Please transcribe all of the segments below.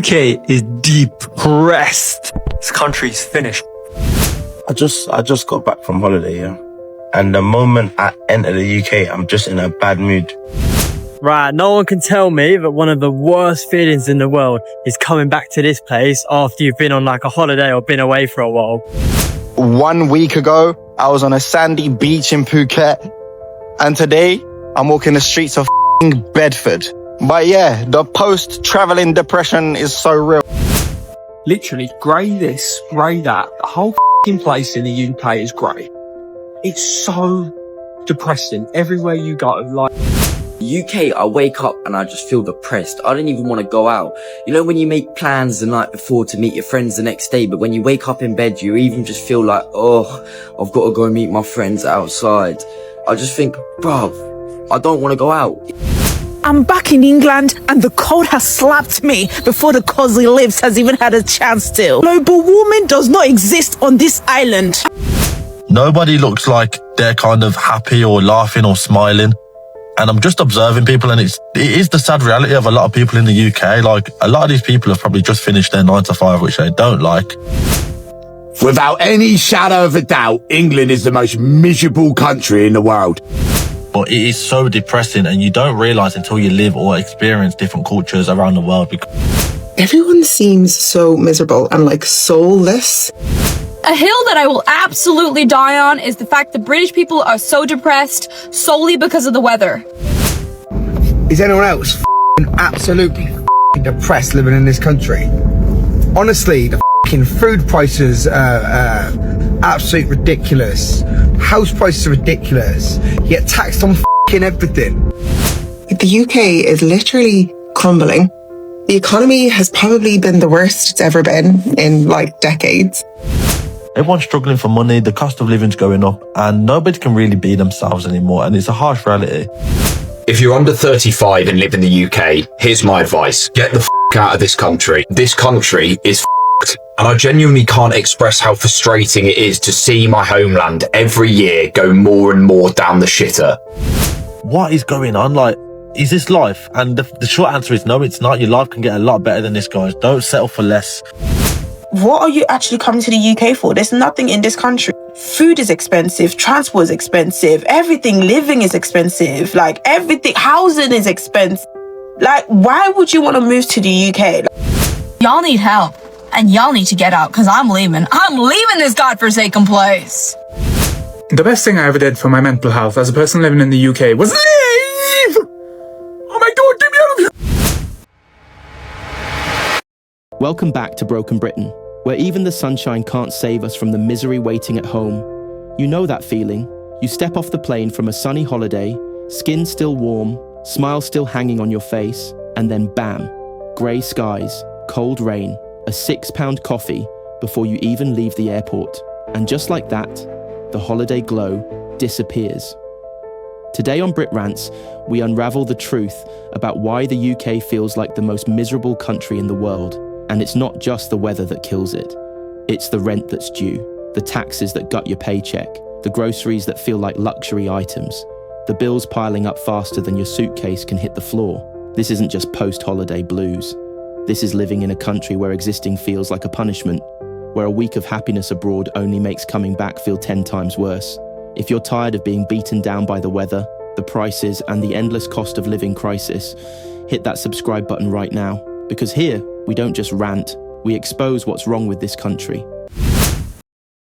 UK is depressed. This country's finished. I just got back from holiday, yeah. And the moment I enter the UK, I'm just in a bad mood. Right, no one can tell me that one of the worst feelings in the world is coming back to this place after you've been on like a holiday or been away for a while. 1 week ago, I was on a sandy beach in Phuket. And today, I'm walking the streets of Bedford. But yeah, the post-traveling depression is so real. Literally, grey this, grey that. The whole place in the UK is grey. It's so depressing everywhere you go. Like, UK, I wake up and I just feel depressed. I don't even want to go out. You know when you make plans the night before to meet your friends the next day, but when you wake up in bed, you even just feel like, oh, I've got to go meet my friends outside. I just think, bruv, I don't want to go out. I'm back in England and the cold has slapped me before the cozy lips has even had a chance to. Global warming does not exist on this island. Nobody looks like they're kind of happy or laughing or smiling. And I'm just observing people, and it is the sad reality of a lot of people in the UK. Like, a lot of these people have probably just finished their 9 to 5, which they don't like. Without any shadow of a doubt, England is the most miserable country in the world. But it is so depressing, and you don't realise until you live or experience different cultures around the world. Everyone seems so miserable and like soulless. A hill that I will absolutely die on is the fact that British people are so depressed solely because of the weather. Is anyone else absolutely depressed living in this country? Honestly, the food prices are absolutely ridiculous. House prices are ridiculous. You get taxed on everything. The UK is literally crumbling. The economy has probably been the worst it's ever been in like decades. Everyone's struggling for money, the cost of living's going up, and nobody can really be themselves anymore, and it's a harsh reality. If you're under 35 and live in the UK, here's my advice. Get the out of this country. This country is and I genuinely can't express how frustrating it is to see my homeland every year go more and more down the shitter. What is going on? Like, is this life? And the short answer is no, it's not. Your life can get a lot better than this, guys. Don't settle for less. What are you actually coming to the UK for? There's nothing in this country. Food is expensive, transport is expensive, everything, living is expensive, like everything, housing is expensive. Like, why would you want to move to the UK? Y'all need help, and y'all need to get out, because I'm leaving. I'm leaving this godforsaken place. The best thing I ever did for my mental health as a person living in the UK was leave! Oh my God, get me out of here! Welcome back to Broken Britain, where even the sunshine can't save us from the misery waiting at home. You know that feeling. You step off the plane from a sunny holiday, skin still warm, smile still hanging on your face, and then bam, grey skies, cold rain, a £6 coffee before you even leave the airport. And just like that, the holiday glow disappears. Today on Brit Rants, we unravel the truth about why the UK feels like the most miserable country in the world. And it's not just the weather that kills it. It's the rent that's due, the taxes that gut your paycheck, the groceries that feel like luxury items, the bills piling up faster than your suitcase can hit the floor. This isn't just post-holiday blues. This is living in a country where existing feels like a punishment, where a week of happiness abroad only makes coming back feel 10 times worse. If you're tired of being beaten down by the weather, the prices, and the endless cost of living crisis, hit that subscribe button right now, because here, we don't just rant, we expose what's wrong with this country.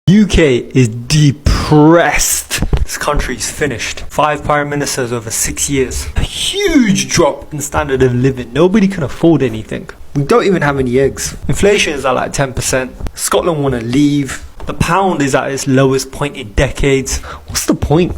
UK is depressed. This country's finished. 5 prime ministers over 6 years. A huge drop in standard of living. Nobody can afford anything. We don't even have any eggs. Inflation is at like 10%. Scotland want to leave. The pound is at its lowest point in decades. What's the point?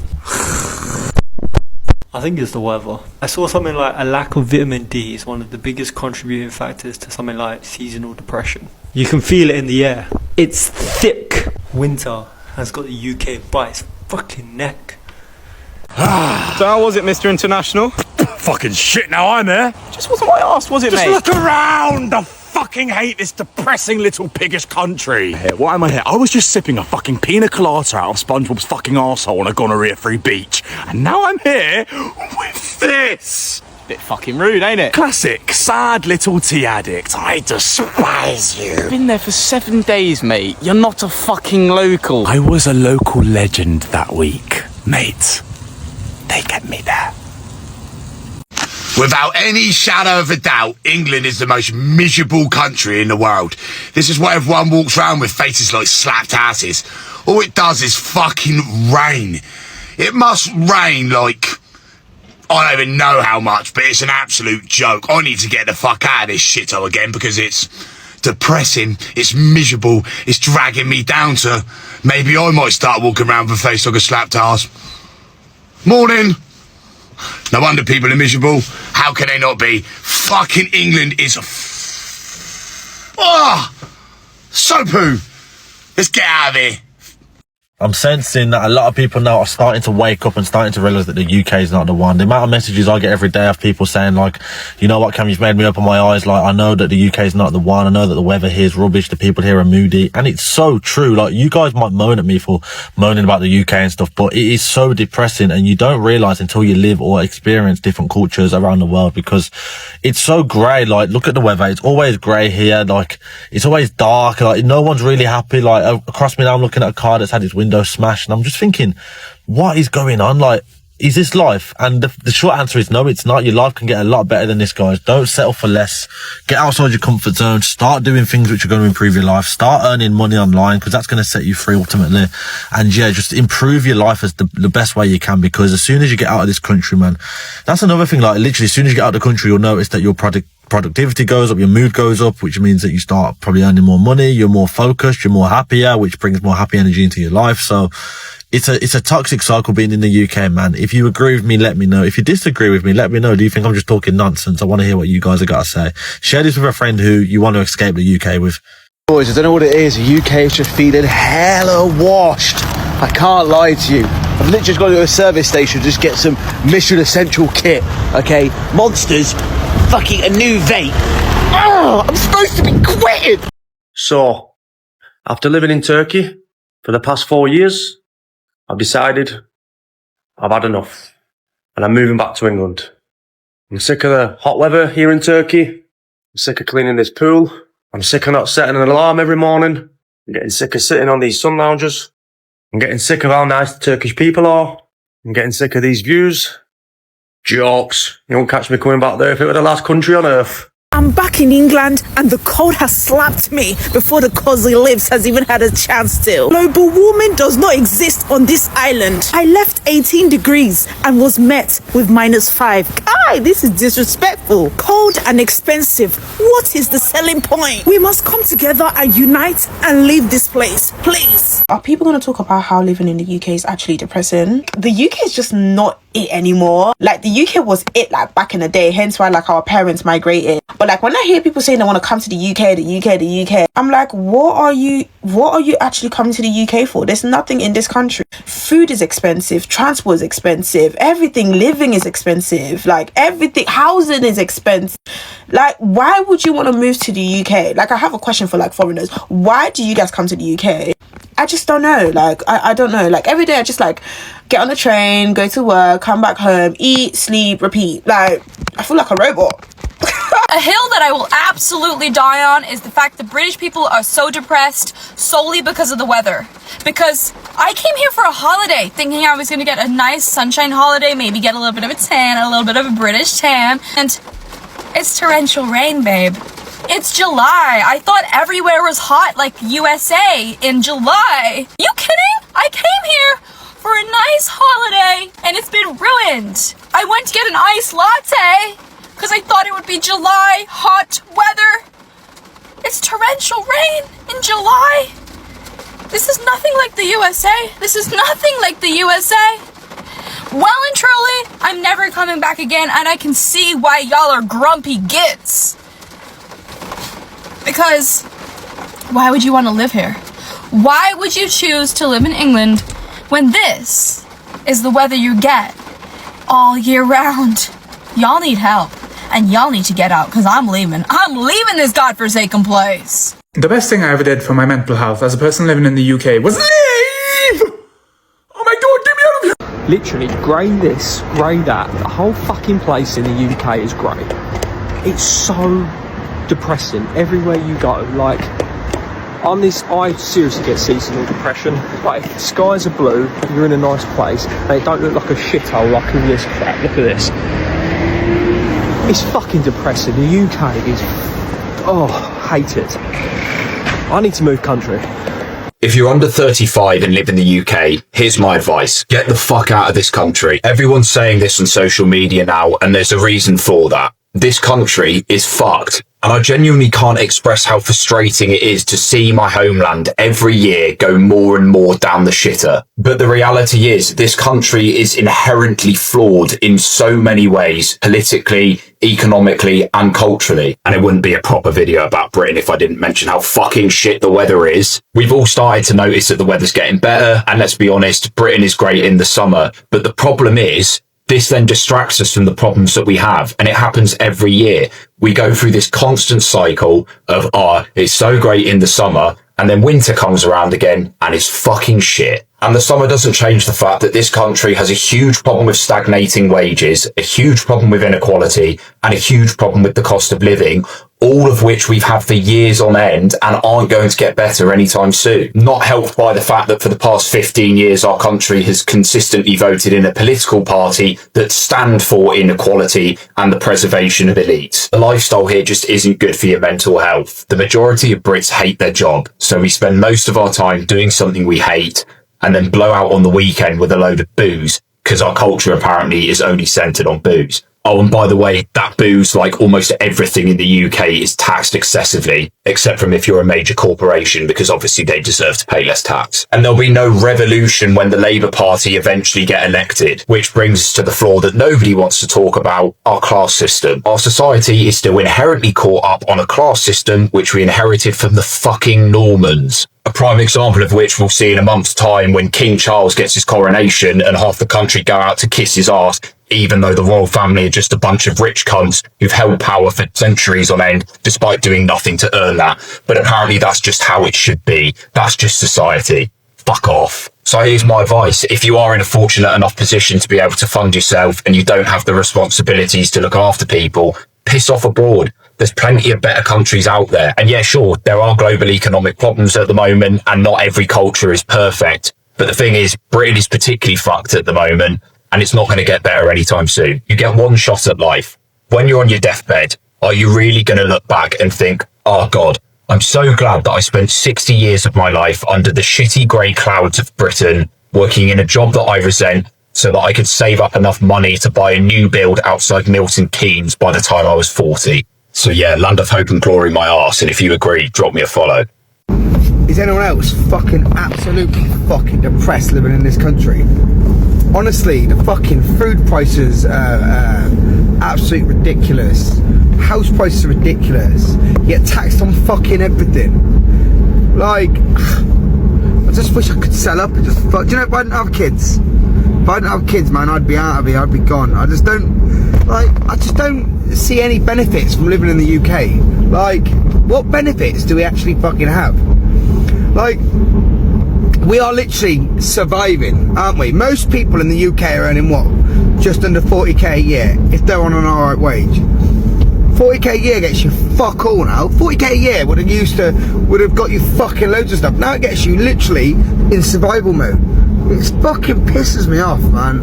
I think it's the weather. I saw something like a lack of vitamin D is one of the biggest contributing factors to something like seasonal depression. You can feel it in the air. It's thick. Winter has got the UK by its fucking neck. So how was it, Mr. International? Fucking shit, now I'm here. Just wasn't what I asked, was it, Just mate? look around. I fucking hate this depressing little piggish country. Why am I here? I was just sipping a fucking pina colada out of SpongeBob's fucking arsehole on a gonorrhea-free beach. And now I'm here with this. Bit fucking rude, ain't it? Classic, sad little tea addict. I despise you. Been there for 7 days, mate. You're not a fucking local. I was a local legend that week, mate. They kept me there. Without any shadow of a doubt, England is the most miserable country in the world. This is why everyone walks around with faces like slapped asses. All it does is fucking rain. It must rain like... I don't even know how much, but it's an absolute joke. I need to get the fuck out of this shithole again because it's depressing, it's miserable, it's dragging me down to... Maybe I might start walking around with a face like a slapped ass. Morning! No wonder people are miserable. How can they not be? Fucking England is... so poo! Let's get out of here. I'm sensing that a lot of people now are starting to wake up and starting to realise that the UK is not the one. The amount of messages I get every day of people saying like, you know what, Cam, you've made me open my eyes. Like, I know that the UK is not the one. I know that the weather here is rubbish. The people here are moody. And it's so true. Like, you guys might moan at me for moaning about the UK and stuff, but it is so depressing, and you don't realise until you live or experience different cultures around the world, because it's so grey. Like, look at the weather. It's always grey here. Like, it's always dark. Like, no one's really happy. Like, across me now, I'm looking at a car that's had its window smashed, and I'm just thinking, what is going on? Like, is this life? And the short answer is no, it's not. Your life can get a lot better than this, guys. Don't settle for less. Get outside your comfort zone. Start doing things which are going to improve your life. Start earning money online, because that's going to set you free ultimately. And yeah, just improve your life as the best way you can, because as soon as you get out of this country, man, that's another thing. Like, literally, as soon as you get out of the country, you'll notice that your productivity goes up, your mood goes up, which means that you start probably earning more money, you're more focused, you're more happier, which brings more happy energy into your life. So it's a toxic cycle being in the UK, man. If you agree with me, let me know. If you disagree with me, let me know. Do you think I'm just talking nonsense? I want to hear what you guys have got to say. Share this with a friend who you want to escape the UK with. Boys, I don't know what it is. The UK is just feeling hella washed. I can't lie to you. I've literally just got to go to a service station to just get some Mission Essential kit. Okay, Monsters, fucking a new vape. Oh, I'm supposed to be quitting. So, after living in Turkey for the past 4 years, I've decided I've had enough, and I'm moving back to England. I'm sick of the hot weather here in Turkey. I'm sick of cleaning this pool. I'm sick of not setting an alarm every morning. I'm getting sick of sitting on these sun loungers. I'm getting sick of how nice the Turkish people are. I'm getting sick of these views. Jokes. You won't catch me coming back there if it were the last country on earth. I'm back in England and the cold has slapped me before the cozy lips has even had a chance to. Global warming does not exist on this island. I left 18 degrees and was met with -5. Guy, this is disrespectful. Cold and expensive. What is the selling point? We must come together and unite and leave this place, please. Are people going to talk about how living in the UK is actually depressing? The UK is just not it anymore. Like, the UK was it like back in the day, hence why like our parents migrated. But like, when I hear people saying they want to come to the UK, I'm like, what are you actually coming to the UK for? There's nothing in this country. Food is expensive, transport is expensive, everything, living is expensive, like everything, housing is expensive. Like, why would you want to move to the UK? Like, I have a question for like foreigners. Why do you guys come to the UK? I just don't know. Like, I don't know. Like, every day I just like get on the train, go to work, come back home, eat, sleep, repeat. Like, I feel like a robot. A hill that I will absolutely die on is the fact that British people are so depressed solely because of the weather. Because I came here for a holiday thinking I was going to get a nice sunshine holiday, maybe get a little bit of a tan, a little bit of a British tan, and it's torrential rain, babe. It's July. I thought everywhere was hot like USA in July. You kidding? I came here for a nice holiday and it's been ruined. I went to get an iced latte because I thought it would be July, hot weather. It's torrential rain in July. This is nothing like the USA. This is nothing like the USA. Well and truly, I'm never coming back again, and I can see why y'all are grumpy gits. Because why would you want to live here? Why would you choose to live in England when this is the weather you get all year round? Y'all need help, and y'all need to get out, because I'm leaving. I'm leaving this godforsaken place. The best thing I ever did for my mental health as a person living in the UK was leave! Oh my god, get me out of here! literally grey this, grey that. The whole fucking place in the UK is grey. It's so depressing everywhere you go. Like, I seriously get seasonal depression. Like, if the skies are blue, you're in a nice place, and it don't look like a shithole like all this crap. Look at this. It's fucking depressing. The UK is, hate it. I need to move country. If you're under 35 and live in the UK, here's my advice. Get the fuck out of this country. Everyone's saying this on social media now, and there's a reason for that. This country is fucked. And I genuinely can't express how frustrating it is to see my homeland every year go more and more down the shitter. But the reality is, this country is inherently flawed in so many ways, politically, economically, and culturally. And it wouldn't be a proper video about Britain if I didn't mention how fucking shit the weather is. We've all started to notice that the weather's getting better, and let's be honest, Britain is great in the summer. But the problem is, this then distracts us from the problems that we have, and it happens every year. We go through this constant cycle of, it's so great in the summer, and then winter comes around again, and it's fucking shit. And the summer doesn't change the fact that this country has a huge problem with stagnating wages, a huge problem with inequality, and a huge problem with the cost of living, all of which we've had for years on end and aren't going to get better anytime soon. Not helped by the fact that for the past 15 years, our country has consistently voted in a political party that stand for inequality and the preservation of elites. The lifestyle here just isn't good for your mental health. The majority of Brits hate their job, so we spend most of our time doing something we hate and then blow out on the weekend with a load of booze, because our culture apparently is only centred on booze. Oh, and by the way, that booze, like almost everything in the UK, is taxed excessively, except from if you're a major corporation, because obviously they deserve to pay less tax. And there'll be no revolution when the Labour Party eventually get elected, which brings us to the flaw that nobody wants to talk about, our class system. Our society is still inherently caught up on a class system which we inherited from the fucking Normans. A prime example of which we'll see in a month's time when King Charles gets his coronation and half the country go out to kiss his arse, even though the royal family are just a bunch of rich cunts who've held power for centuries on end, despite doing nothing to earn that. But apparently that's just how it should be. That's just society. Fuck off. So here's my advice. If you are in a fortunate enough position to be able to fund yourself and you don't have the responsibilities to look after people, piss off abroad. There's plenty of better countries out there. And yeah, sure, there are global economic problems at the moment and not every culture is perfect. But the thing is, Britain is particularly fucked at the moment and it's not going to get better anytime soon. You get one shot at life. When you're on your deathbed, are you really going to look back and think, oh God, I'm so glad that I spent 60 years of my life under the shitty grey clouds of Britain, working in a job that I resent, so that I could save up enough money to buy a new build outside Milton Keynes by the time I was 40. So yeah, land of hope and glory my arse, and if you agree, drop me a follow. Is anyone else fucking absolutely fucking depressed living in this country? Honestly, the fucking food prices are absolutely ridiculous. House prices are ridiculous. You get taxed on fucking everything. Like, I just wish I could sell up and just fuck. Do you know, if I didn't have kids, man, I'd be out of here, I'd be gone. I just don't see any benefits from living in the UK. Like, what benefits do we actually fucking have? Like, we are literally surviving, aren't we? Most people in the UK are earning what? Just under 40k a year, if they're on an alright wage. 40k a year gets you fuck all now. 40k a year would have got you fucking loads of stuff. Now it gets you literally in survival mode. It fucking pisses me off, man.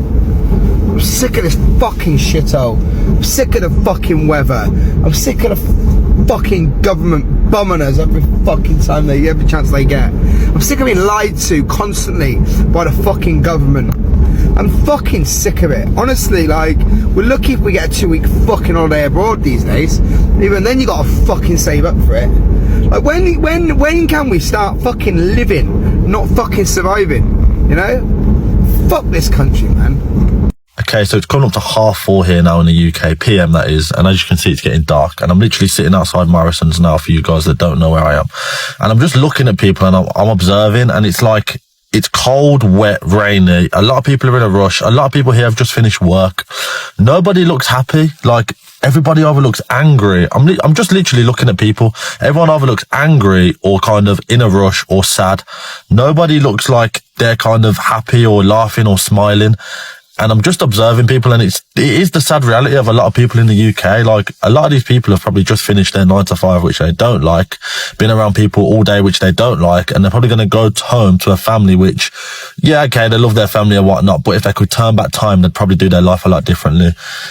I'm sick of this fucking shithole. I'm sick of the fucking weather. I'm sick of the fucking government bumming us every chance they get. I'm sick of being lied to constantly by the fucking government. I'm fucking sick of it. Honestly, like, we're lucky if we get a 2-week fucking holiday abroad these days. Even then you gotta fucking save up for it. Like, when can we start fucking living, not fucking surviving? You know? Fuck this country, man. Okay, so it's coming up to 4:30 here now in the UK, PM that is, and as you can see it's getting dark, and I'm literally sitting outside Morrison's now for you guys that don't know where I am, and I'm just looking at people and I'm observing, and it's like, it's cold, wet, rainy, a lot of people are in a rush, a lot of people here have just finished work, nobody looks happy, like everybody either looks angry. I'm just literally looking at people. Everyone either looks angry or kind of in a rush or sad. Nobody looks like they're kind of happy or laughing or smiling. And I'm just observing people, and it is the sad reality of a lot of people in the UK. Like, a lot of these people have probably just finished their 9 to 5, which they don't like, been around people all day, which they don't like, and they're probably going to go home to a family which, yeah, okay, they love their family and whatnot, but if they could turn back time, they'd probably do their life a lot differently.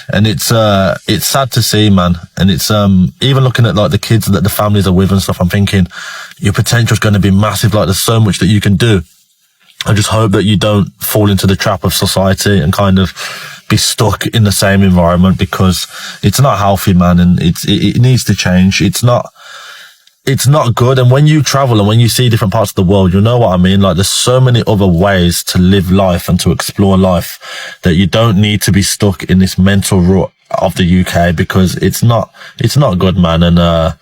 And it's sad to see, man. And it's, even looking at like the kids that the families are with and stuff, I'm thinking your potential is going to be massive. Like, there's so much that you can do. I just hope that you don't fall into the trap of society and kind of be stuck in the same environment, because it's not healthy, man, and it needs to change. It's not good. And when you travel and when you see different parts of the world, you know what I mean? Like, there's so many other ways to live life and to explore life that you don't need to be stuck in this mental rut of the UK, because it's not good, man. And,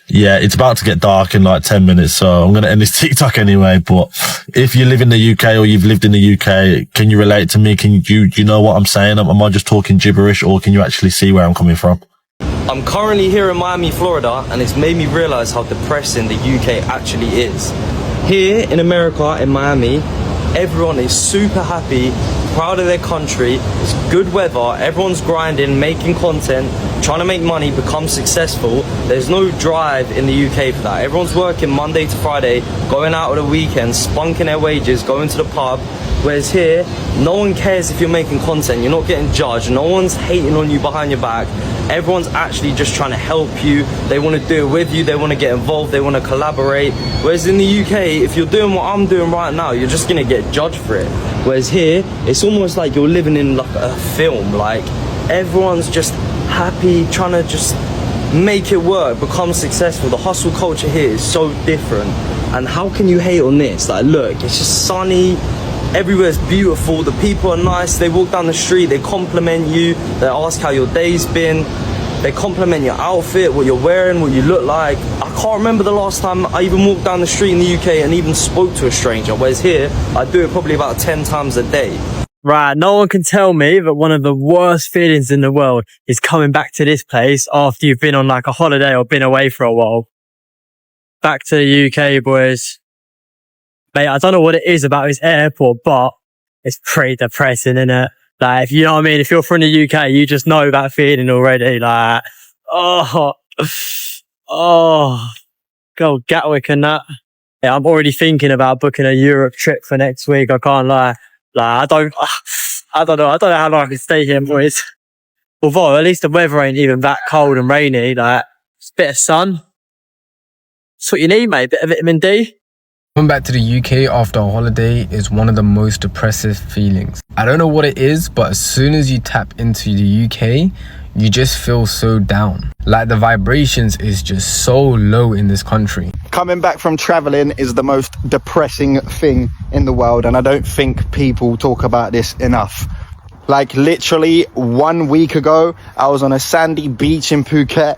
yeah, it's about to get dark in like 10 minutes, so I'm going to end this TikTok anyway. But if you live in the UK or you've lived in the UK, can you relate to me? Do you know what I'm saying? Am I just talking gibberish, or can you actually see where I'm coming from? I'm currently here in Miami, Florida, and it's made me realize how depressing the UK actually is. Here in America, in Miami, everyone is super happy, proud of their country, it's good weather, everyone's grinding, making content, trying to make money, become successful. There's no drive in the UK for that. Everyone's working Monday to Friday, going out on the weekends, spunking their wages, going to the pub. Whereas here, no one cares if you're making content, you're not getting judged, no one's hating on you behind your back. Everyone's actually just trying to help you. They want to do it with you, they want to get involved, they want to collaborate. Whereas in the UK, if you're doing what I'm doing right now, you're just going to get judged for it. Whereas here, it's almost like you're living in like a film. Like, everyone's just happy, trying to just make it work, become successful. The hustle culture here is so different. And how can you hate on this? Like, look, it's just sunny, everywhere's beautiful, the people are nice, they walk down the street, they compliment you, they ask how your day's been, they compliment your outfit, what you're wearing, what you look like. I can't remember the last time I even walked down the street in the UK and even spoke to a stranger, whereas here, I do it probably about 10 times a day. Right, no one can tell me that one of the worst feelings in the world is coming back to this place after you've been on like a holiday or been away for a while. Back to the UK, boys. Mate, I don't know what it is about this airport, but it's pretty depressing, innit? Like, if you know what I mean, if you're from the UK, you just know that feeling already. Like, go Gatwick and that. Yeah, I'm already thinking about booking a Europe trip for next week. I can't lie. Like, I don't know how long I can stay here, boys. Although, at least the weather ain't even that cold and rainy. Like, it's a bit of sun. That's what you need, mate. A bit of vitamin D. Coming back to the UK after a holiday is one of the most depressive feelings. I don't know what it is, but as soon as you tap into the UK, you just feel so down. Like, the vibrations is just so low in this country. Coming back from traveling is the most depressing thing in the world, and I don't think people talk about this enough. Like, literally 1 week ago, I was on a sandy beach in Phuket,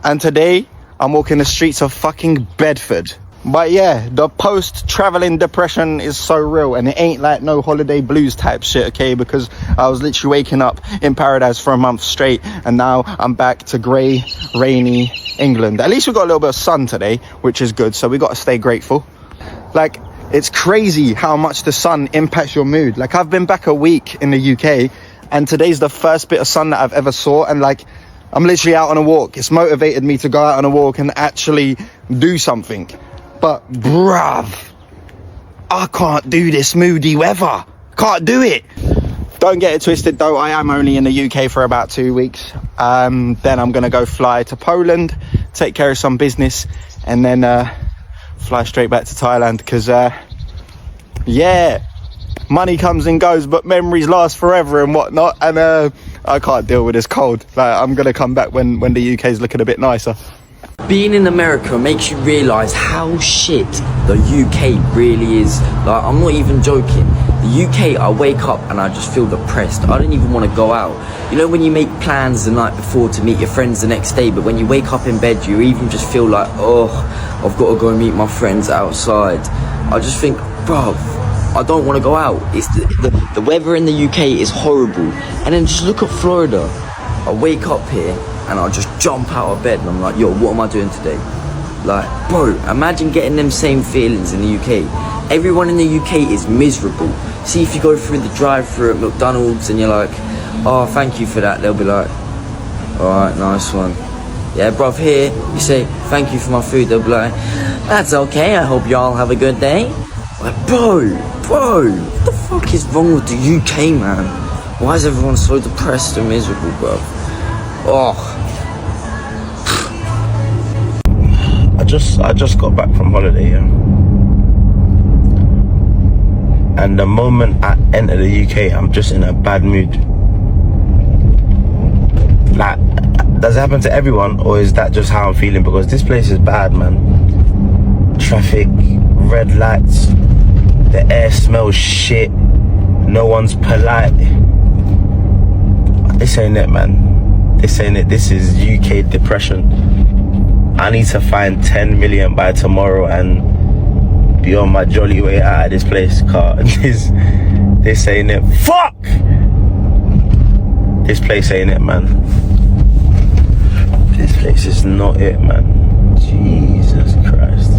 and today I'm walking the streets of fucking Bedford. But yeah, the post-traveling depression is so real, and it ain't like no holiday blues type shit, okay? Because I was literally waking up in paradise for a month straight, and now I'm back to grey, rainy England. At least we got a little bit of sun today, which is good, so we got to stay grateful. Like, it's crazy how much the sun impacts your mood. Like, I've been back a week in the UK, and today's the first bit of sun that I've ever saw, and like, I'm literally out on a walk. It's motivated me to go out on a walk and actually do something. But bruv, I can't do this moody weather. Can't do it. Don't get it twisted though, I am only in the UK for about 2 weeks. Then I'm gonna go fly to Poland, take care of some business, and then fly straight back to Thailand, because yeah, money comes and goes, but memories last forever and whatnot, and I can't deal with this cold. Like, I'm gonna come back when the UK's looking a bit nicer. Being in America makes you realise how shit the UK really is. Like, I'm not even joking. The UK, I wake up and I just feel depressed. I don't even want to go out. You know when you make plans the night before to meet your friends the next day, but when you wake up in bed, you even just feel like, oh, I've got to go meet my friends outside. I just think, bruv, I don't want to go out. It's the weather in the UK is horrible. And then just look at Florida. I wake up here and I'll just jump out of bed and I'm like, yo, what am I doing today? Like, bro, imagine getting them same feelings in the UK. Everyone in the UK is miserable. See, if you go through the drive-thru at McDonald's and you're like, oh, thank you for that, they'll be like, alright, nice one. Yeah, bruv, here, you say, thank you for my food, they'll be like, that's okay, I hope y'all have a good day. Like, bro, what the fuck is wrong with the UK, man? Why is everyone so depressed and miserable, bro? Oh. I just got back from holiday, yeah. And the moment I enter the UK, I'm just in a bad mood. Like, does it happen to everyone, or is that just how I'm feeling? Because this place is bad, man. Traffic, red lights, the air smells shit, no one's polite. This ain't it, man. This ain't it. This is UK depression. I need to find 10 million by tomorrow and be on my jolly way out of this place, car. This ain't it. Fuck! This place ain't it, man. This place is not it, man. Jesus Christ.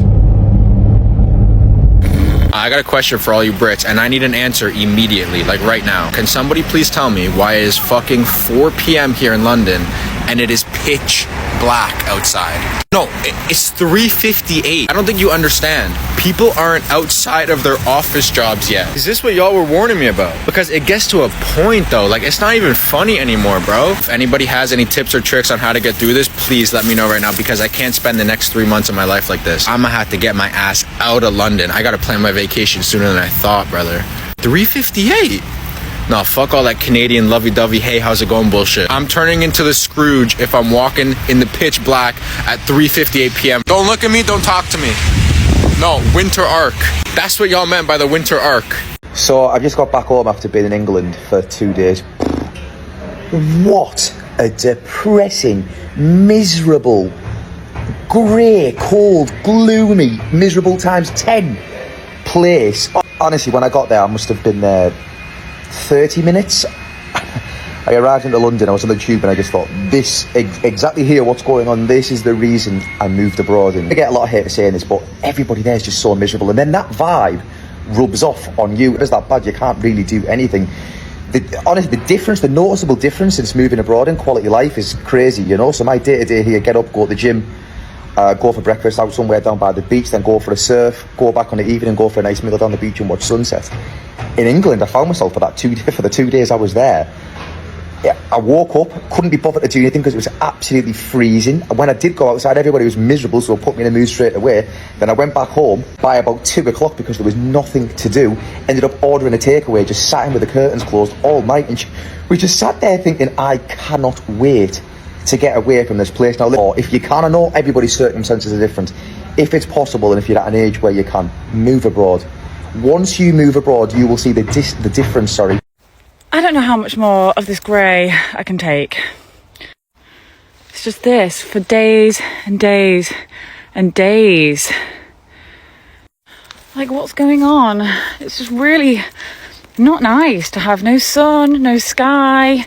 I got a question for all you Brits, and I need an answer immediately, like right now. Can somebody please tell me why it is fucking 4 p.m. here in London and it is pitch black outside? No, it's 3:58. I don't think you understand. People aren't outside of their office jobs yet. Is this what y'all were warning me about? Because it gets to a point though, like it's not even funny anymore, bro. If anybody has any tips or tricks on how to get through this, please let me know right now, because I can't spend the next 3 months of my life like this. I'm gonna have to get my ass out of London. I gotta plan my vacation sooner than I thought, brother. 3:58? Nah, fuck all that Canadian lovey-dovey, hey, how's it going bullshit. I'm turning into the Scrooge if I'm walking in the pitch black at 3:58 p.m. Don't look at me, don't talk to me. No, winter arc. That's what y'all meant by the winter arc. So I just got back home after being in England for 2 days. What a depressing, miserable, grey, cold, gloomy, miserable times 10 place. Honestly, when I got there, I must have been there 30 minutes. I arrived into London, I was on the tube, and I just thought, this, exactly here, what's going on, this is the reason I moved abroad. And I get a lot of hate for saying this, but everybody there is just so miserable, and then that vibe rubs off on you. It's that bad, you can't really do anything. Honestly, the difference, the noticeable difference since moving abroad in quality of life is crazy, you know? So my day-to-day here, get up, go to the gym, go for breakfast out somewhere down by the beach, then go for a surf, go back on the evening, go for a nice meal down the beach and watch sunset. In England, I found myself for the 2 days I was there. I woke up, couldn't be bothered to do anything because it was absolutely freezing. When I did go outside, everybody was miserable, so it put me in a mood straight away. Then I went back home by about 2 o'clock because there was nothing to do. Ended up ordering a takeaway, just sat in with the curtains closed all night. And we just sat there thinking, I cannot wait to get away from this place. Now, if you can, I know everybody's circumstances are different. If it's possible, and if you're at an age where you can, move abroad. Once you move abroad, you will see the difference, I don't know how much more of this grey I can take. It's just this for days and days and days. Like, what's going on? It's just really not nice to have no sun, no sky.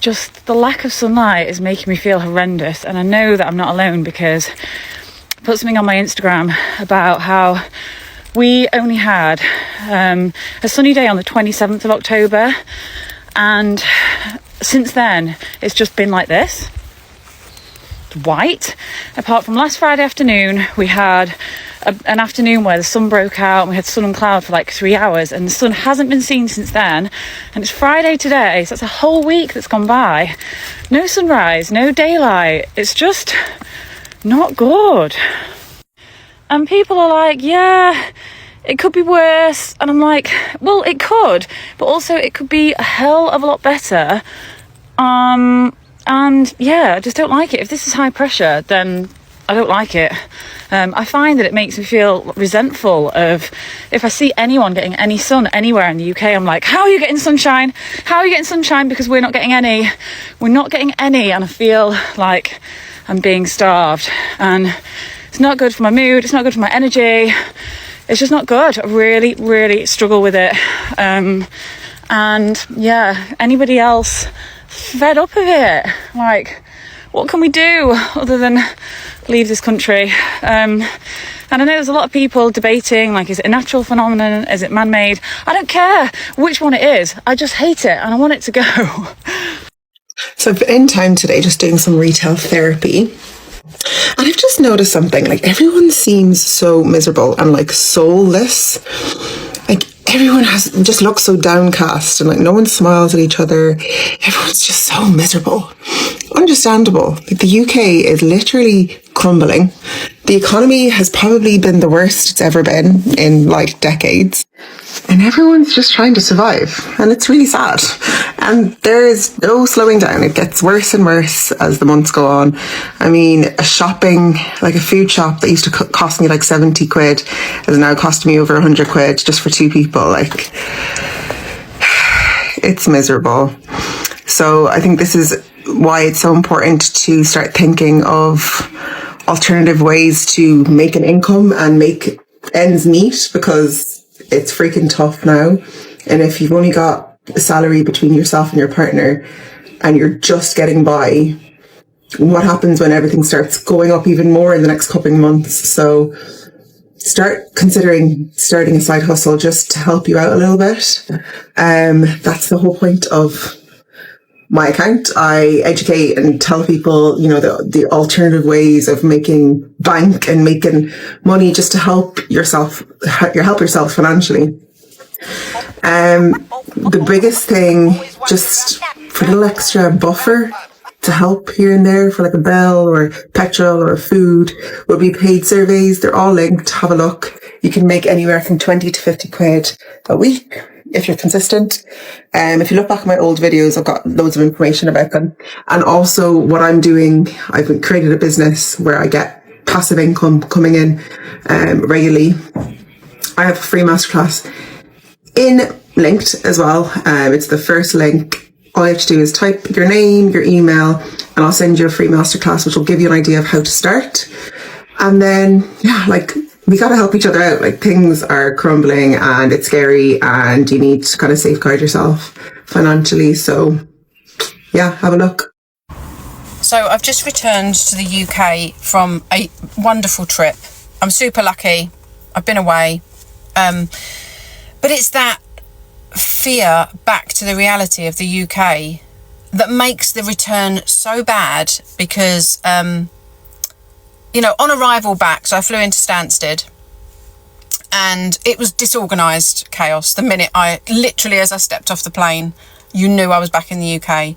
Just the lack of sunlight is making me feel horrendous. And I know that I'm not alone, because I put something on my Instagram about how we only had a sunny day on the 27th of October, and since then it's just been like this, white. Apart from last Friday afternoon, we had an afternoon where the sun broke out and we had sun and cloud for like 3 hours, and the sun hasn't been seen since then. And it's Friday today, so that's a whole week that's gone by. No sunrise, no daylight. It's just not good. And people are like, yeah, it could be worse. And I'm like, well, it could, but also it could be a hell of a lot better. And yeah, I just don't like it. If this is high pressure, then I don't like it. I find that it makes me feel resentful of if I see anyone getting any sun anywhere in the UK, I'm like, how are you getting sunshine? How are you getting sunshine? Because we're not getting any. We're not getting any, and I feel like I'm being starved. And it's not good for my mood, it's not good for my energy. It's just not good. I really, really struggle with it. And yeah, anybody else fed up of it. Like, what can we do other than leave this country? And I know there's a lot of people debating, like, is it a natural phenomenon? Is it man-made? I don't care which one it is. I just hate it and I want it to go. So I've been in town today just doing some retail therapy. And I've just noticed something, like everyone seems so miserable and like soulless. Like everyone just looks so downcast and like no one smiles at each other. Everyone's just so miserable. Understandable. Like the UK is literally crumbling. The economy has probably been the worst it's ever been in like decades. And everyone's just trying to survive. And it's really sad. And there is no slowing down. It gets worse and worse as the months go on. I mean, a food shop that used to cost me like 70 quid is now costing me over 100 quid just for two people. Like, it's miserable. So I think this is why it's so important to start thinking of alternative ways to make an income and make ends meet, because it's freaking tough now. And if you've only got a salary between yourself and your partner and you're just getting by, what happens when everything starts going up even more in the next couple of months? So start considering starting a side hustle just to help you out a little bit. That's the whole point of my account. I educate and tell people, you know, the alternative ways of making bank and making money just to help yourself financially. The biggest thing, just for a little extra buffer to help here and there for like a bell or petrol or food, will be paid surveys. They're all linked. Have a look. You can make anywhere from 20 to 50 quid a week if you're consistent. If you look back at my old videos, I've got loads of information about them. And also what I'm doing, I've created a business where I get passive income coming in regularly. I have a free masterclass linked as well. It's the first link. All you have to do is type your name, your email, and I'll send you a free masterclass, which will give you an idea of how to start. And then, we got to help each other out. Like, things are crumbling and it's scary and you need to kind of safeguard yourself financially. So have a look. So I've just returned to the UK from a wonderful trip. I'm super lucky. I've been away. But it's that fear back to the reality of the UK that makes the return so bad, because on arrival back, so I flew into Stansted and it was disorganized chaos. The minute as I stepped off the plane, you knew I was back in the UK.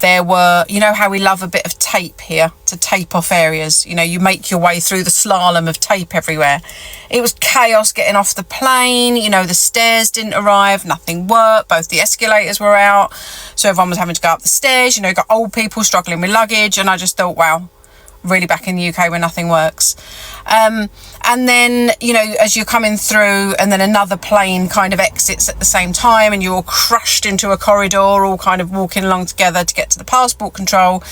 There were, how we love a bit of tape here to tape off areas. You make your way through the slalom of tape everywhere. It was chaos getting off the plane. The stairs didn't arrive, nothing worked. Both the escalators were out. So everyone was having to go up the stairs. You got old people struggling with luggage. And I just thought, wow, really back in the UK where nothing works. And then, as you're coming through and then another plane kind of exits at the same time and you're all crushed into a corridor, all kind of walking along together to get to the passport control.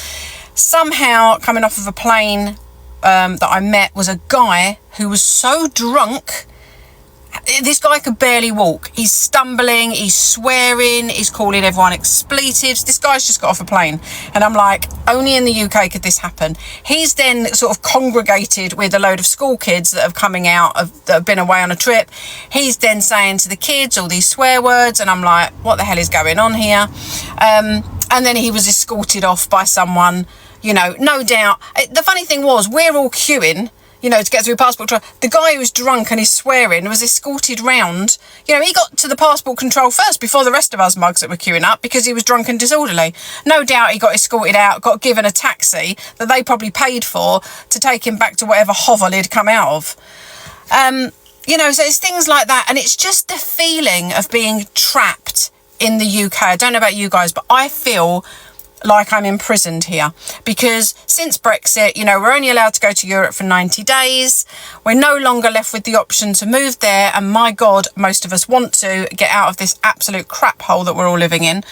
Somehow coming off of a plane that I met was a guy who was so drunk. This guy could barely walk. He's stumbling, he's swearing, he's calling everyone expletives. This guy's just got off a plane. And I'm like, only in the UK could this happen. He's then sort of congregated with a load of school kids that that have been away on a trip. He's then saying to the kids all these swear words. And I'm like, what the hell is going on here? And then he was escorted off by someone, no doubt. The funny thing was, we're all queuing, to get through passport control. The guy who was drunk and is swearing was escorted round. He got to the passport control first before the rest of us mugs that were queuing up because he was drunk and disorderly. No doubt he got escorted out, got given a taxi that they probably paid for to take him back to whatever hovel he'd come out of. So it's things like that. And it's just the feeling of being trapped in the UK. I don't know about you guys, but I feel like I'm imprisoned here, because since Brexit, we're only allowed to go to Europe for 90 days. We're no longer left with the option to move there. And my God, most of us want to get out of this absolute crap hole that we're all living in.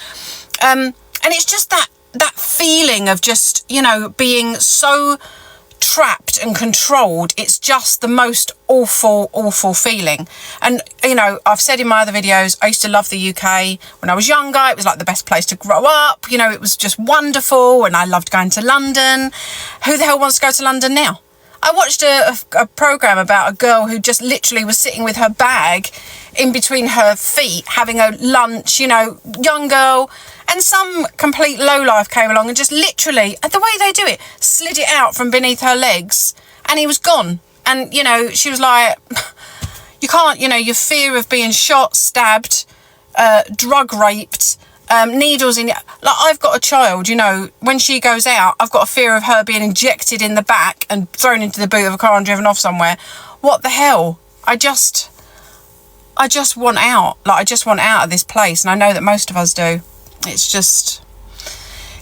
And it's just that feeling of just, being so trapped and controlled. It's just the most awful feeling. And, you know, I've said in my other videos, I used to love the UK. When I was younger, it was like the best place to grow up. You know, it was just wonderful, and I loved going to London. Who the hell wants to go to London now? I watched a programme about a girl who just literally was sitting with her bag in between her feet, having a lunch, you know, young girl, and some complete lowlife came along and just literally, the way they do it, slid it out from beneath her legs, and he was gone. And, you know, she was like, you can't, you know, your fear of being shot, stabbed, drug raped, needles in, like, I've got a child, you know, when she goes out, I've got a fear of her being injected in the back and thrown into the boot of a car and driven off somewhere. What the hell? I just want out. Like, I just want out of this place, and I know that most of us do. It's just,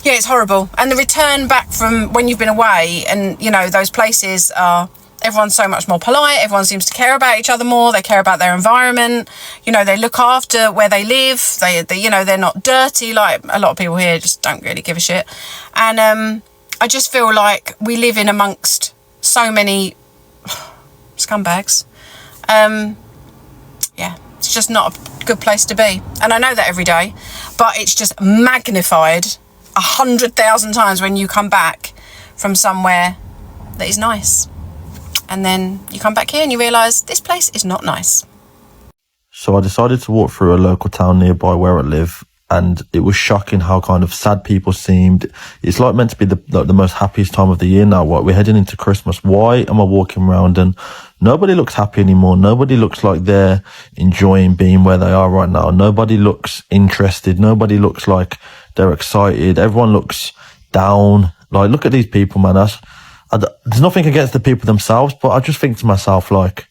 yeah, it's horrible. And the return back from when you've been away, and, you know, those places are, everyone's so much more polite. Everyone seems to care about each other more. They care about their environment. You know, they look after where they live. They you know, they're not dirty. Like, a lot of people here just don't really give a shit. And I just feel like we live in amongst so many scumbags. Yeah, it's just not a good place to be. And I know that every day, but it's just magnified 100,000 times when you come back from somewhere that is nice. And then you come back here and you realise this place is not nice. So I decided to walk through a local town nearby where I live, and it was shocking how kind of sad people seemed. It's like meant to be the most happiest time of the year now. What, we're heading into Christmas. Why am I walking around and nobody looks happy anymore? Nobody looks like they're enjoying being where they are right now. Nobody looks interested. Nobody looks like they're excited. Everyone looks down. Like, look at these people, man. There's nothing against the people themselves, but I just think to myself, like,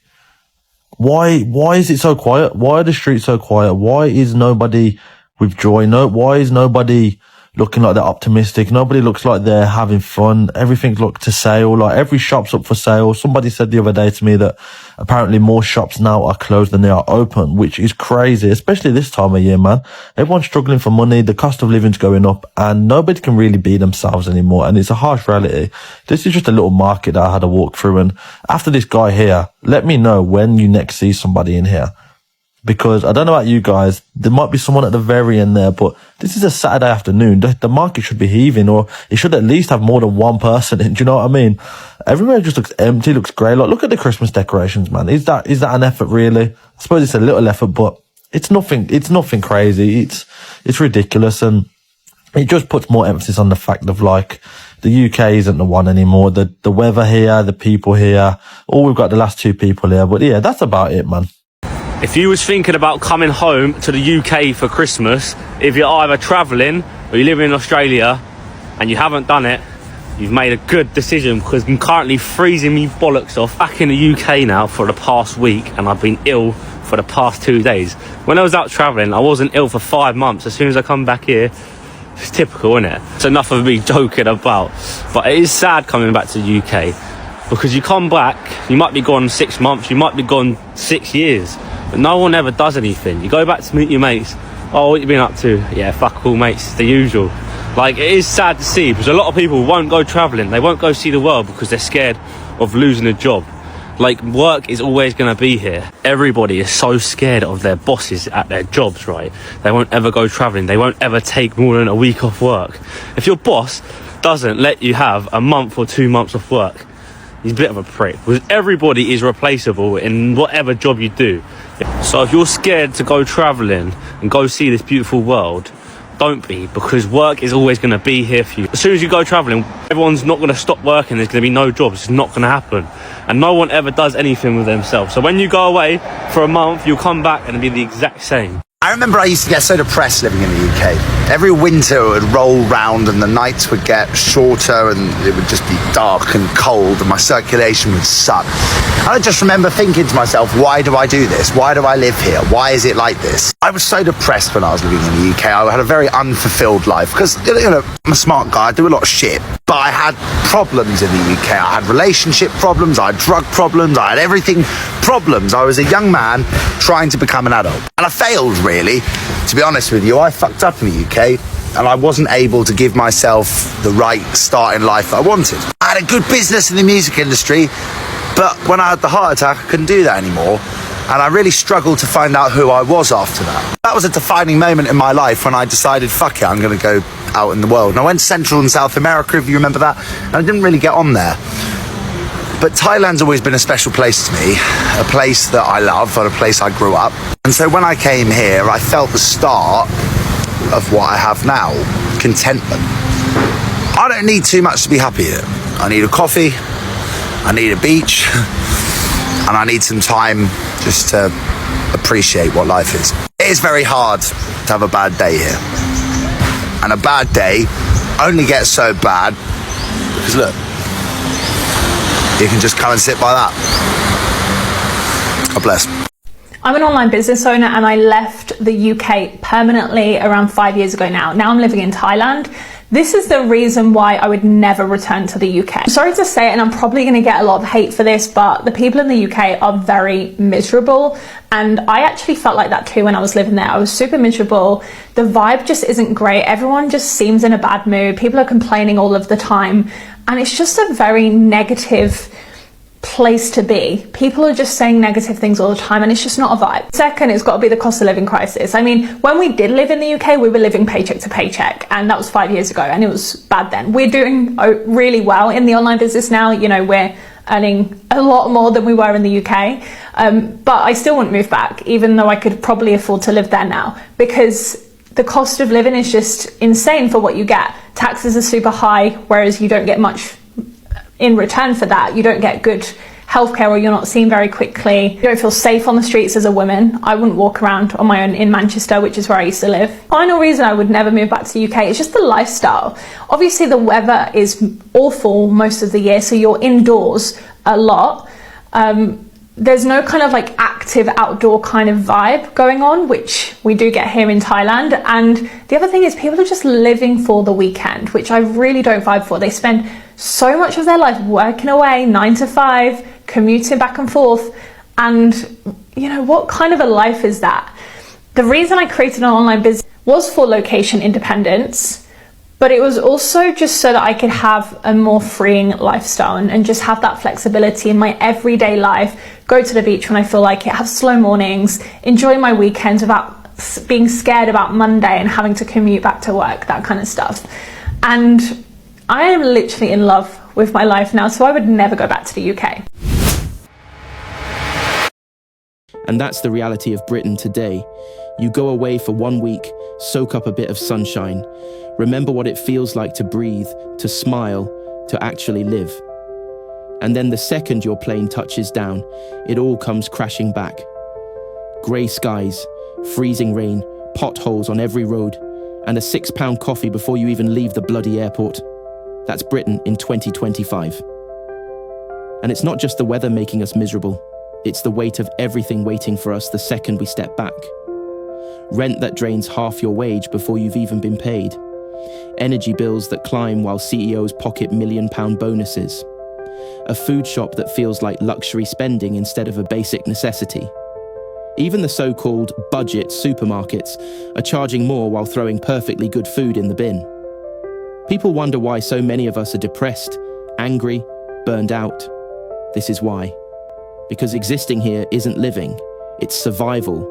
why is it so quiet? Why are the streets so quiet? Why is nobody with joy? Why is nobody looking like they're optimistic? Nobody looks like they're having fun. Everything looks to sale. Like, every shop's up for sale. Somebody said the other day to me that apparently more shops now are closed than they are open, which is crazy, especially this time of year, man. Everyone's struggling for money. The cost of living's going up, and nobody can really be themselves anymore. And it's a harsh reality. This is just a little market that I had to walk through. And after this guy here, let me know when you next see somebody in here. Because I don't know about you guys, there might be someone at the very end there, but this is a Saturday afternoon. The market should be heaving, or it should at least have more than one person in. Do you know what I mean? Everywhere just looks empty, looks grey. Like, look at the Christmas decorations, man. Is that an effort, really? I suppose it's a little effort, but it's nothing crazy. It's ridiculous, and it just puts more emphasis on the fact of, like, the UK isn't the one anymore. The weather here, the people here. We've got the last two people here, but yeah, that's about it, man. If you was thinking about coming home to the UK for Christmas, if you're either travelling or you live in Australia and you haven't done it, you've made a good decision, because I'm currently freezing me bollocks off back in the UK now for the past week, and I've been ill for the past 2 days. When I was out travelling, I wasn't ill for 5 months. As soon as I come back here, it's typical, isn't it? It's enough of me joking about. But it is sad coming back to the UK, because you come back, you might be gone 6 months, you might be gone 6 years. But no one ever does anything. You go back to meet your mates. Oh, what you been up to? Yeah, fuck all, mates. It's the usual. Like, it is sad to see, because a lot of people won't go travelling. They won't go see the world because they're scared of losing a job. Like, work is always going to be here. Everybody is so scared of their bosses at their jobs, right? They won't ever go travelling. They won't ever take more than a week off work. If your boss doesn't let you have a month or 2 months off work, he's a bit of a prick, because everybody is replaceable in whatever job you do. So if you're scared to go travelling and go see this beautiful world, don't be, because work is always going to be here for you. As soon as you go travelling, everyone's not going to stop working. There's going to be no jobs. It's not going to happen. And no one ever does anything with themselves. So when you go away for a month, you'll come back and it'll be the exact same. I remember I used to get so depressed living in the UK. Every winter it would roll round and the nights would get shorter and it would just be dark and cold and my circulation would suck. And I just remember thinking to myself, why do I do this? Why do I live here? Why is it like this? I was so depressed when I was living in the UK. I had a very unfulfilled life because, you know, I'm a smart guy. I do a lot of shit. But I had problems in the UK. I had relationship problems. I had drug problems. I had everything problems. I was a young man trying to become an adult. And I failed, really. To be honest with you, I fucked up in the UK. and I wasn't able to give myself the right start in life that I wanted. I had a good business in the music industry, but when I had the heart attack, I couldn't do that anymore. And I really struggled to find out who I was after that. That was a defining moment in my life when I decided, fuck it, I'm going to go out in the world. And I went Central and South America, if you remember that, and I didn't really get on there. But Thailand's always been a special place to me, a place that I love, and a place I grew up. And so when I came here, I felt the start of what I have now, contentment. I don't need too much to be happy here. I need a coffee, I need a beach, and I need some time just to appreciate what life is. It is very hard to have a bad day here. And a bad day only gets so bad because look, you can just come and sit by that. God bless. I'm an online business owner and I left the UK permanently around 5 years ago now. Now I'm living in Thailand. This is the reason why I would never return to the UK. I'm sorry to say it, and I'm probably going to get a lot of hate for this, but the people in the UK are very miserable. And I actually felt like that too when I was living there. I was super miserable. The vibe just isn't great. Everyone just seems in a bad mood. People are complaining all of the time. And it's just a very negative place to be. People are just saying negative things all the time, and it's just not a vibe. Second, it's got to be the cost of living crisis. I mean, when we did live in the UK, we were living paycheck to paycheck, and that was 5 years ago, and it was bad then. We're doing really well in the online business now. You know, we're earning a lot more than we were in the UK, but I still wouldn't move back, even though I could probably afford to live there now, because the cost of living is just insane for what you get. Taxes are super high, whereas you don't get much in return for that. You don't get good healthcare, or you're not seen very quickly. You don't feel safe on the streets as a woman. I wouldn't walk around on my own in Manchester, which is where I used to live. Final reason I would never move back to the UK is just the lifestyle. Obviously the weather is awful most of the year, so you're indoors a lot. There's no kind of like active outdoor kind of vibe going on, which we do get here in Thailand. And the other thing is people are just living for the weekend, which I really don't vibe for. They spend so much of their life working away 9 to 5, commuting back and forth. And you know, what kind of a life is that? The reason I created an online business was for location independence, but it was also just so that I could have a more freeing lifestyle and just have that flexibility in my everyday life. Go to the beach when I feel like it, have slow mornings, enjoy my weekends without being scared about Monday and having to commute back to work, that kind of stuff. And I am literally in love with my life now, so I would never go back to the UK. And that's the reality of Britain today. You go away for 1 week, soak up a bit of sunshine, remember what it feels like to breathe, to smile, to actually live. And then the second your plane touches down, it all comes crashing back. Grey skies, freezing rain, potholes on every road, and a £6 coffee before you even leave the bloody airport. That's Britain in 2025. And it's not just the weather making us miserable, it's the weight of everything waiting for us the second we step back. Rent that drains half your wage before you've even been paid. Energy bills that climb while CEOs pocket £1 million bonuses. A food shop that feels like luxury spending instead of a basic necessity. Even the so-called budget supermarkets are charging more while throwing perfectly good food in the bin. People wonder why so many of us are depressed, angry, burned out. This is why. Because existing here isn't living, it's survival.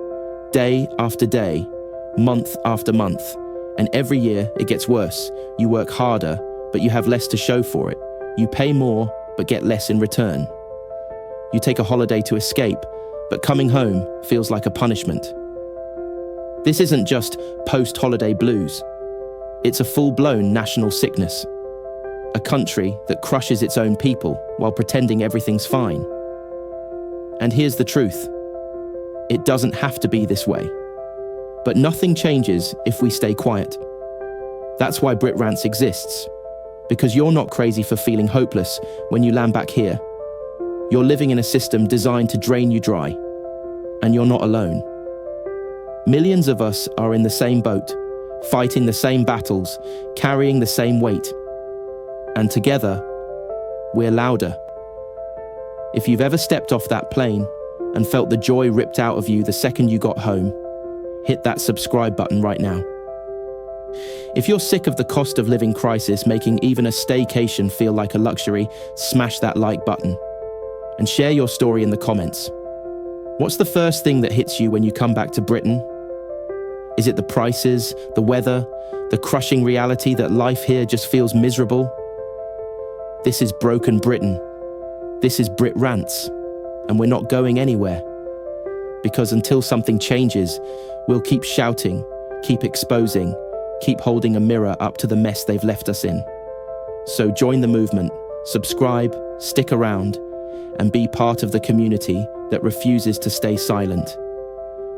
Day after day, month after month. And every year it gets worse. You work harder, but you have less to show for it. You pay more, but get less in return. You take a holiday to escape, but coming home feels like a punishment. This isn't just post-holiday blues. It's a full-blown national sickness. A country that crushes its own people while pretending everything's fine. And here's the truth. It doesn't have to be this way. But nothing changes if we stay quiet. That's why Brit Rants exists. Because you're not crazy for feeling hopeless when you land back here. You're living in a system designed to drain you dry. And you're not alone. Millions of us are in the same boat, fighting the same battles, carrying the same weight. And together, we're louder. If you've ever stepped off that plane and felt the joy ripped out of you the second you got home, hit that subscribe button right now. If you're sick of the cost of living crisis making even a staycation feel like a luxury, smash that like button and share your story in the comments. What's the first thing that hits you when you come back to Britain? Is it the prices, the weather, the crushing reality that life here just feels miserable? This is Broken Britain. This is Brit Rants, and we're not going anywhere. Because until something changes, we'll keep shouting, keep exposing, keep holding a mirror up to the mess they've left us in. So join the movement, subscribe, stick around, and be part of the community that refuses to stay silent.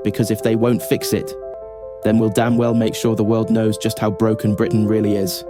Because if they won't fix it, then we'll damn well make sure the world knows just how broken Britain really is.